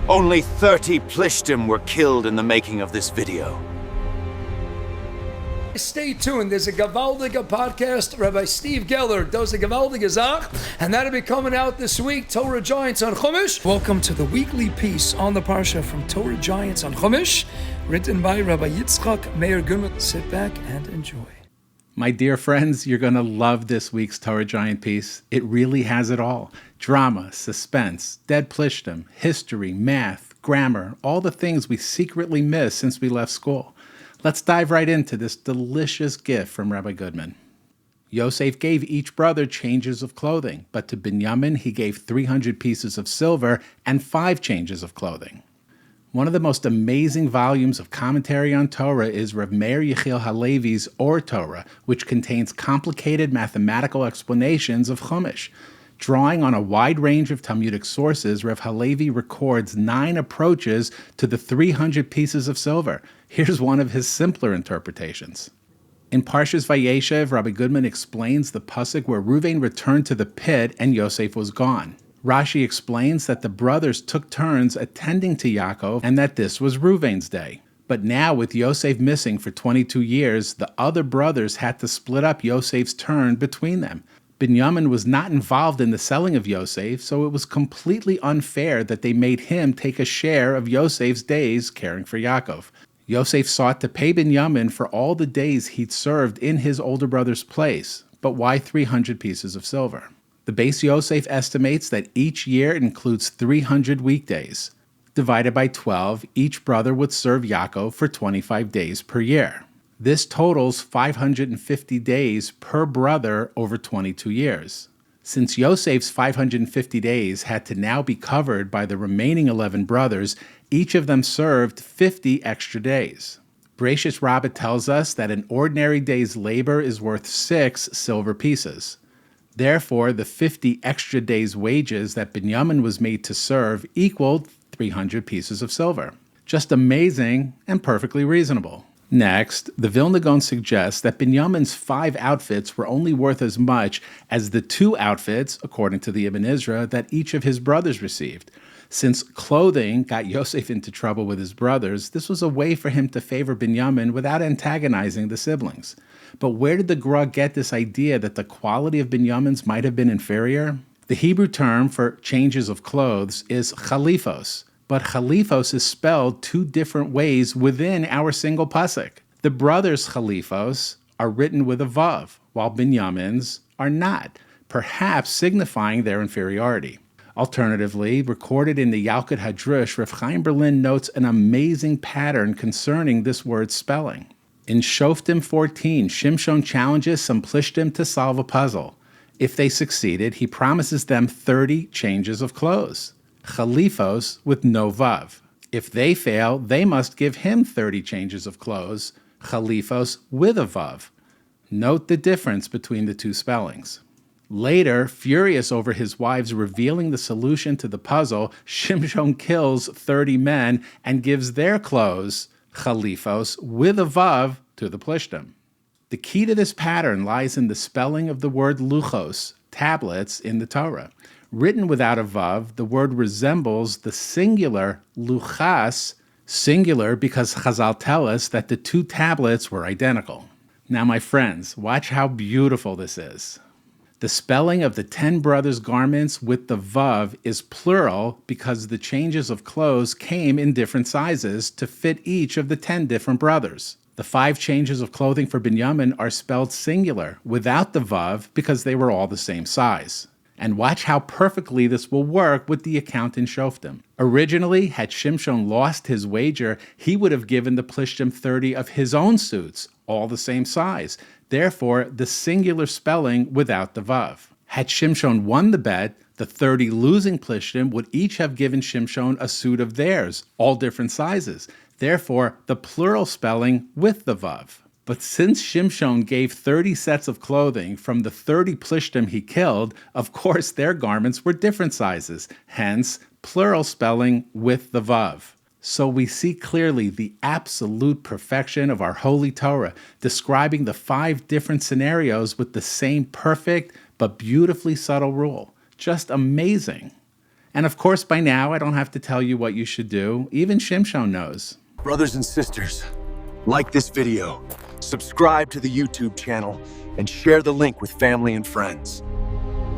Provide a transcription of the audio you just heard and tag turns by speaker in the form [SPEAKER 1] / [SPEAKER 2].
[SPEAKER 1] Only 30 Plishtim were killed in the making of this video.
[SPEAKER 2] Stay tuned. There's a Gavaldiga podcast. Rabbi Steve Geller does a Gavaldiga Zach, and that'll be coming out this week. Torah Giants on Chumash. Welcome to the weekly piece on the Parsha from Torah Giants on Chumash, written by Rabbi Rabbi Goodman. Sit back and enjoy.
[SPEAKER 3] My dear friends, you're going to love this week's Torah Giant piece. It really has it all. Drama, suspense, dead plishtim, history, math, grammar, all the things we secretly miss since we left school. Let's dive right into this delicious gift from Rabbi Goodman. Yosef gave each brother changes of clothing, but to Binyamin he gave 300 pieces of silver and 5 changes of clothing. One of the most amazing volumes of commentary on Torah is Rav Meir Yechiel Halevi's Or Torah, which contains complicated mathematical explanations of Chumash. Drawing on a wide range of Talmudic sources, Rav Halevi records 9 approaches to the 300 pieces of silver. Here's one of his simpler interpretations. In Parshas Vayeshev, Rabbi Goodman explains the pasuk where Reuven returned to the pit and Yosef was gone. Rashi explains that the brothers took turns attending to Yaakov and that this was Reuven's day. But now, with Yosef missing for 22 years, the other brothers had to split up Yosef's turn between them. Binyamin was not involved in the selling of Yosef, so it was completely unfair that they made him take a share of Yosef's days caring for Yaakov. Yosef sought to pay Binyamin for all the days he'd served in his older brother's place, but why 300 pieces of silver? The Beis Yosef estimates that each year includes 300 weekdays. Divided by 12, each brother would serve Yaakov for 25 days per year. This totals 550 days per brother over 22 years. Since Yosef's 550 days had to now be covered by the remaining 11 brothers, each of them served 50 extra days. Bereshis Rabbah tells us that an ordinary day's labor is worth 6 silver pieces. Therefore, the 50 extra days' wages that Binyamin was made to serve equaled 300 pieces of silver. Just amazing and perfectly reasonable. Next, the Vilna Gaon suggests that Binyamin's 5 outfits were only worth as much as the 2 outfits, according to the Ibn Ezra, that each of his brothers received. Since clothing got Yosef into trouble with his brothers, this was a way for him to favor Binyamin without antagonizing the siblings. But where did the Gra get this idea that the quality of Binyamin's might have been inferior? The Hebrew term for changes of clothes is chalifos, but chalifos is spelled 2 different ways within our single pasuk. The brothers' chalifos are written with a vav, while Binyamin's are not, perhaps signifying their inferiority. Alternatively, recorded in the Yalkut Hadrush, Rav Chaim Berlin notes an amazing pattern concerning this word's spelling. In Shoftim 14, Shimshon challenges some Plishtim to solve a puzzle. If they succeeded, he promises them 30 changes of clothes. Chalifos with no vav. If they fail, they must give him 30 changes of clothes. Chalifos with a vav. Note the difference between the 2 spellings. Later, furious over his wives revealing the solution to the puzzle, Shimshon kills 30 men and gives their clothes, chalifos, with a vav to the Plishtim. The key to this pattern lies in the spelling of the word luchos, tablets, in the Torah. Written without a vav, the word resembles the singular luchas, singular because Chazal tell us that the 2 tablets were identical. Now, my friends, watch how beautiful this is. The spelling of the 10 brothers' garments with the vav is plural because the changes of clothes came in different sizes to fit each of the 10 different brothers. The 5 changes of clothing for Binyamin are spelled singular without the vav because they were all the same size. And watch how perfectly this will work with the account in Shoftim. Originally, had Shimshon lost his wager, he would have given the Plishtim 30 of his own suits, all the same size. Therefore, the singular spelling without the vav. Had Shimshon won the bet, the 30 losing Plishtim would each have given Shimshon a suit of theirs, all different sizes. Therefore, the plural spelling with the vav. But since Shimshon gave 30 sets of clothing from the 30 Plishtim he killed, of course their garments were different sizes, hence plural spelling with the vav. So we see clearly the absolute perfection of our Holy Torah, describing the 5 different scenarios with the same perfect but beautifully subtle rule. Just amazing. And of course, by now, I don't have to tell you what you should do. Even Shimshon knows.
[SPEAKER 4] Brothers and sisters, like this video, subscribe to the YouTube channel, and share the link with family and friends.